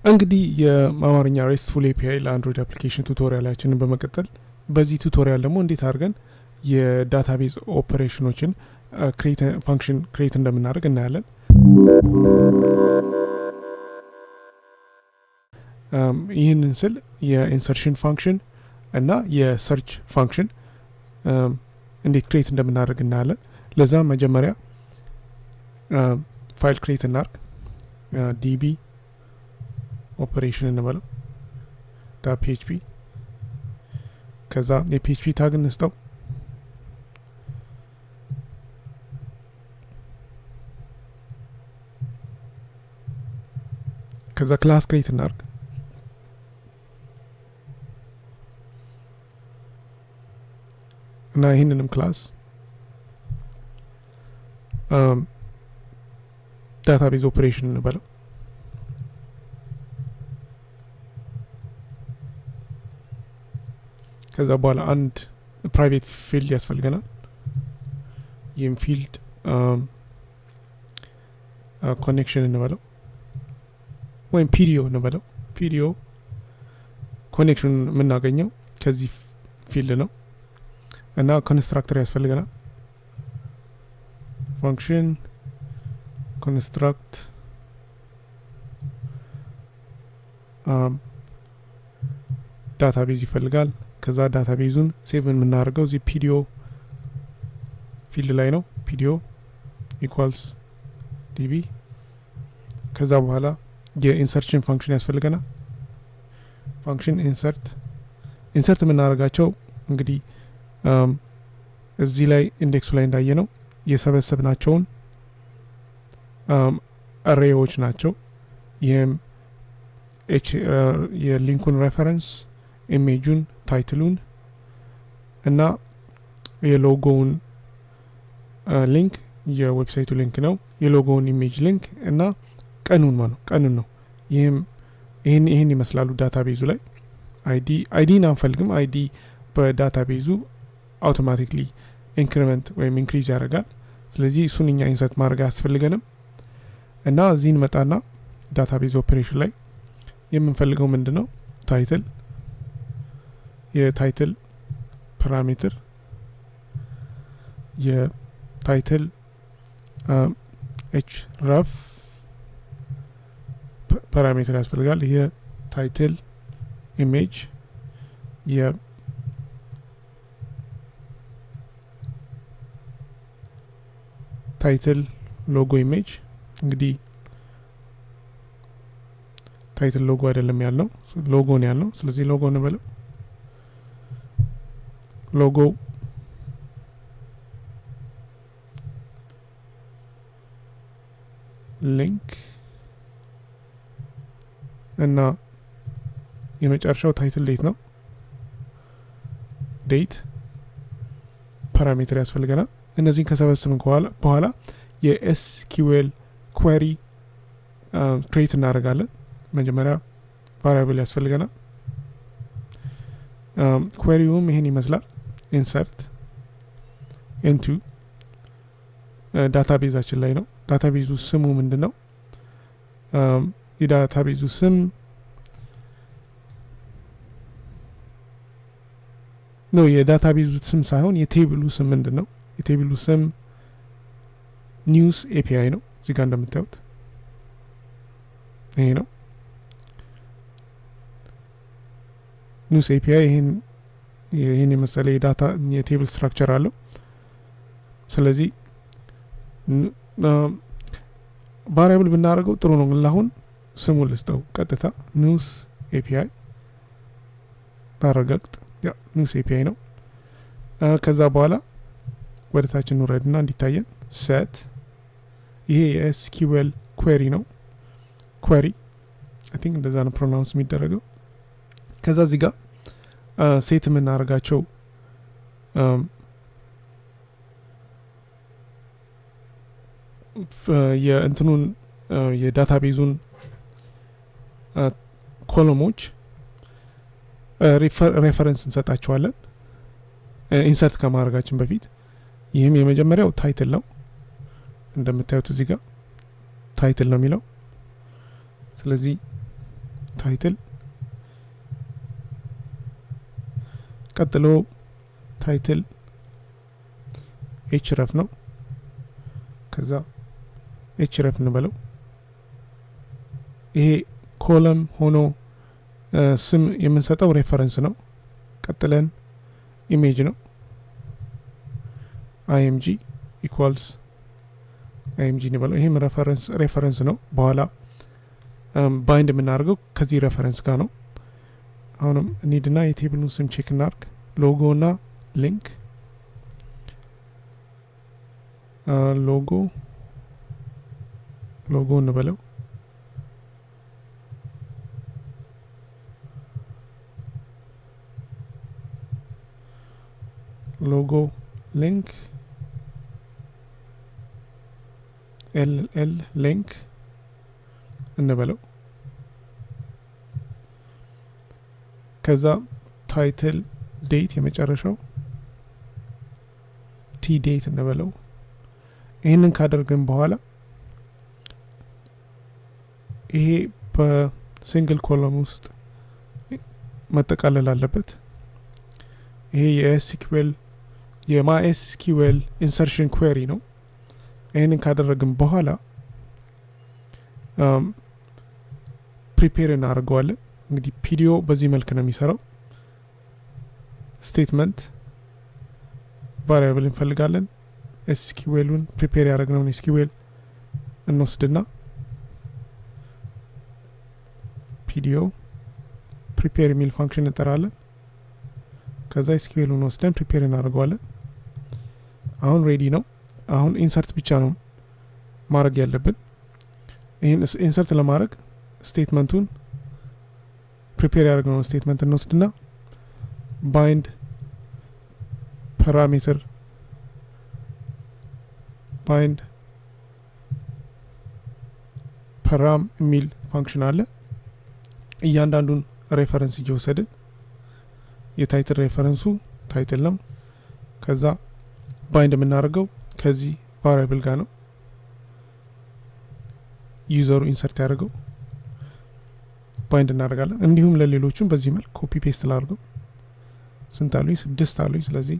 እንግዲህ የአማርኛ ሬስትፉል ኤፒአይ ለአንድሮይድ አፕሊኬሽን ቱቶሪያላችንን በመቀጠል በዚህ ቱቶሪያል ደግሞ እንዴት አድርገን የዳታቤዝ ኦፐሬሽኖችን ፋንክሽን ክሬት እንደምናደርግ እናያለን። ይህንን ስል የኢንሰርሽን ፋንክሽን እና የሰርች ፋንክሽን እንዴት ክሬት እንደምናደርግ እናያለን። ለዛ መጀመሪያ ፋይል ክሬት እናርግ። ዲቢ ኦፐሬሽን እንበለው .php ከዛ የphp ታግ እንስጠው። ከዛ ክላስ ክሬት እናርግ። እና ይህንንም ክላስ ዳታቤዝ ኦፐሬሽን እንበለው። ከዛ በኋላ አንድ ፕራይቬት ፊልድ ያስፈልገናል። ይህም ፊልድ ኮኔክሽን እንበለው ወይም ፒዲዮ እንበለው። ፒዲዮ ኮኔክሽን የምናገኘው ከዚህ ፊልድ ነው እና ኮንስትራክተር ያስፈልገናል። ፋንክሽን ኮንስትራክት ዳታቤዝ ይፈልጋል። ከዛ ዳታቤዙን ሴቭ የምናደርገው እዚህ ፒዲዮ ፊልድ ላይ ነው። ፒዲዮ ኢኳልስ ዲቢ። ከዛ በኋላ የኢንሰርሽን ፋንክሽን ያስፈልገናል። ፋንክሽን ኢንሰርት የምናደርጋቸው እንግዲህ እዚህ ላይ ኢንዴክሱ ላይ እንዳየ ነው የሰበሰብናቸውን አሬዎች ናቸው። ይህም የሊንኩን ሬፈረንስ፣ ኢሜጁን፣ ታይትሉን እና የሎጎውን ሊንክ የዌብሳይቱ ሊንክ ነው። የሎጎውን ኢሜጅ ሊንክ እና ቀኑን ነው። ይህን ይመስላሉ ዳታቤዙ ላይ። አይዲን አንፈልግም። አይዲ በዳታቤዙ አውቶማቲክሊ ኢንክሪመንት ወይም ኢንክሪዝ ያደርጋል። ስለዚህ እሱን እኛ ኢንሰርት ማድረግ አያስፈልገንም። እና እዚህን መጣና ዳታቤዝ ኦፕሬሽን ላይ የምንፈልገው ምንድን ነው? ታይትል፣ የታይትል ፓራሜትር፣ የታይትል href ፓራሜትር ያስፈልጋል። የታይትል ኢሜጅ፣ የታይትል ሎጎ ኢሜጅ። እንግዲህ ታይትል ሎጎ አይደለም ያልነው፣ ሎጎ ነው ያልነው። ስለዚህ ሎጎ እንበለው። ሎጎ ሊንክ እና የመጨረሻው ታይትል ዴት ነው። ዴት ፓራሜትር ያስፈልገናል። እነዚህን ከሰበስብን በኋላ የኤስኪዩኤል ኩዌሪ ክሬት እናደርጋለን። መጀመሪያ ቫሪያብል ያስፈልገናል። ኩዌሪውም ይሄን ይመስላል። ኢንሰርት ኢንቱ ዳታቤዛችን ላይ ነው። ዳታቤዙ ስሙ ምንድን ነው? የዳታቤዙ ስም ነው። የዳታቤዙ ስም ሳይሆን የቴብሉ ስም ምንድን ነው? የቴብሉ ስም ኒውስ ኤፒአይ ነው። እዚህ ጋር እንደምታዩት ይሄ ነው ኒውስ ኤፒአይ። ይህን የመሰለ የዳታ የቴብል ስትራክቸር አለው። ስለዚህ ቫሪያብል ብናደርገው ጥሩ ነው። አሁን ስሙን ልስጠው ቀጥታ ኒውስ ኤፒአይ ታረጋግጥ። ያ ኒውስ ኤፒአይ ነው። ከዛ በኋላ ወደ ታች እንውረድና እንዲታየን ሴት፣ ይሄ የኤስኪዩኤል ኩዌሪ ነው። ኩዌሪ አይ ቲንክ እንደዛ ነው ፕሮናውንስ የሚደረገው። ከዛ እዚህ ጋር ሴት የምናደርጋቸው የእንትኑን የዳታቤዙን ኮሎሞች ሬፈረንስ እንሰጣቸዋለን ኢንሰርት ከማድረጋችን በፊት። ይህም የመጀመሪያው ታይትል ነው። እንደምታዩት እዚህ ጋር ታይትል ነው የሚለው። ስለዚህ ታይትል ቀጥሎ ታይትል href ነው ከዛ href እንበለው ይሄ ኮለም ሆኖ ስም የምንሰጠው ሬፈረንስ ነው ቀጥለን ኢሜጅ ነው img equals img እንበለው ይሄም ሬፈረንስ ነው በኋላ ባይንድ የምናደርገው ከዚህ ሬፈረንስ ጋር ነው አሁንም እንሂድና የቴብሉን ስም ቼክ እናርግ ሎጎ እና ሊንክ ሎጎ እንበለው ሎጎ ሊንክ ll ሊንክ እንበለው ከዛ ታይትል ዴት የመጨረሻው ቲ ዴት እንበለው ይህንን ካደረግን በኋላ ይሄ በሲንግል ኮለም ውስጥ መጠቃለል አለበት ይሄ የማይስኪዌል ኢንሰርሽን ኩዌሪ ነው ይህንን ካደረግን በኋላ ፕሪፔር እናደርገዋለን እንግዲህ ፒዲዮ በዚህ መልክ ነው የሚሰራው ስቴትመንት ቫሪያብል እንፈልጋለን ኤስኪዌሉን ፕሪፔር ያደረግነውን ኤስኪዌል እንወስድና ፒዲዮ ፕሪፔር የሚል ፋንክሽን እንጠራለን ከዛ ኤስኪዌሉን ወስደን ፕሪፔር እናደርገዋለን አሁን ሬዲ ነው አሁን ኢንሰርት ብቻ ነው ማድረግ ያለብን ይህን ኢንሰርት ለማድረግ ስቴትመንቱን ፕሪፔር ያደረግነውን ስቴትመንት እንወስድና ባይንድ ፓራሜትር ባይንድ ፓራም የሚል ፋንክሽን አለ እያንዳንዱን ሬፈረንስ እየወሰድን የታይትል ሬፈረንሱ ታይትል ነው ከዛ ባይንድ የምናደርገው ከዚህ ቫሪያብል ጋር ነው ዩዘሩ ኢንሰርት ያደርገው ባይንድ እናደርጋለን እንዲሁም ለሌሎቹም በዚህ መልክ ኮፒ ፔስት ላድርገው ስንት አሉኝ 6 አሉኝ ስለዚህ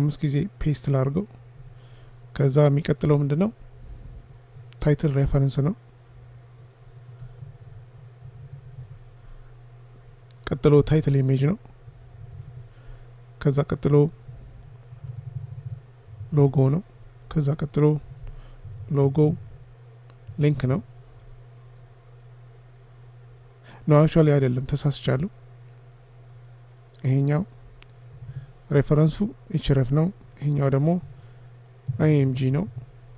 5 ጊዜ ፔስት ላድርገው ከዛ የሚቀጥለው ምንድነው ታይትል ሬፈረንስ ነው ቀጥሎ ታይትል ኢሜጅ ነው ከዛ ቀጥሎ ሎጎ ነው ከዛ ቀጥሎ ሎጎ ሊንክ ነው አክቹዋሊ አይደለም ተሳስቻለሁ ይሄኛው ሬፈረንሱ href ነው ይሄኛው ደግሞ img ነው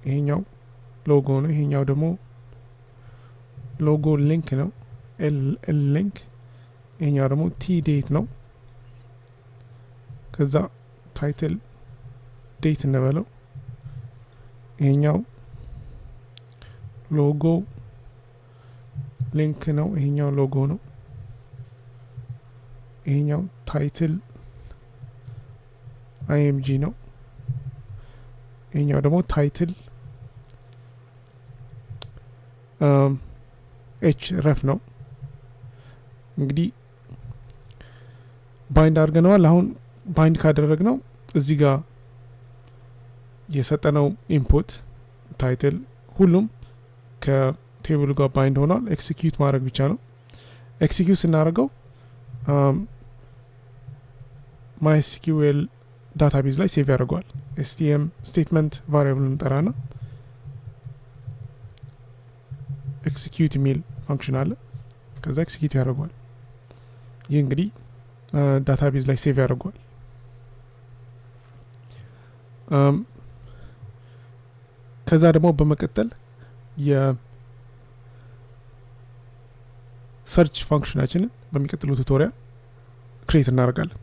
ይሄኛው ሎጎ ነው ይሄኛው ደግሞ ሎጎ ሊንክ ነው l ሊንክ ይሄኛው ደግሞ ቲ ዴት ነው ከዛ ታይትል ዴት እንበለው ይሄኛው ሎጎ ሊንክ ነው ይሄኛው ሎጎ ነው ይሄኛው ታይትል img ነው ይሄኛው ደግሞ ታይትል href ነው እንግዲህ ባይንድ አድርገነዋል አሁን ባይንድ ካደረግነው እዚህ ጋር የሰጠነው ኢንፑት ታይትል ሁሉም ከቴብሉ ጋር ባይንድ ሆኗል ኤክሲኪዩት ማድረግ ብቻ ነው ኤክሲኪዩት ስናደርገው mysql ዳታቤዝ ላይ ሴቭ ያደርገዋል stm ስቴትመንት ቫሪያብል እንጠራና ኤክሲኪዩት የሚል ፋንክሽን አለ ከዛ ኤክሲኪዩት ያደርገዋል ይህ እንግዲህ ዳታቤዝ ላይ ሴቭ ያደርገዋል ከዛ ደግሞ በመቀጠል የሰርች ፋንክሽናችንን በሚቀጥለው ቱቶሪያል ክሬት እናደርጋለን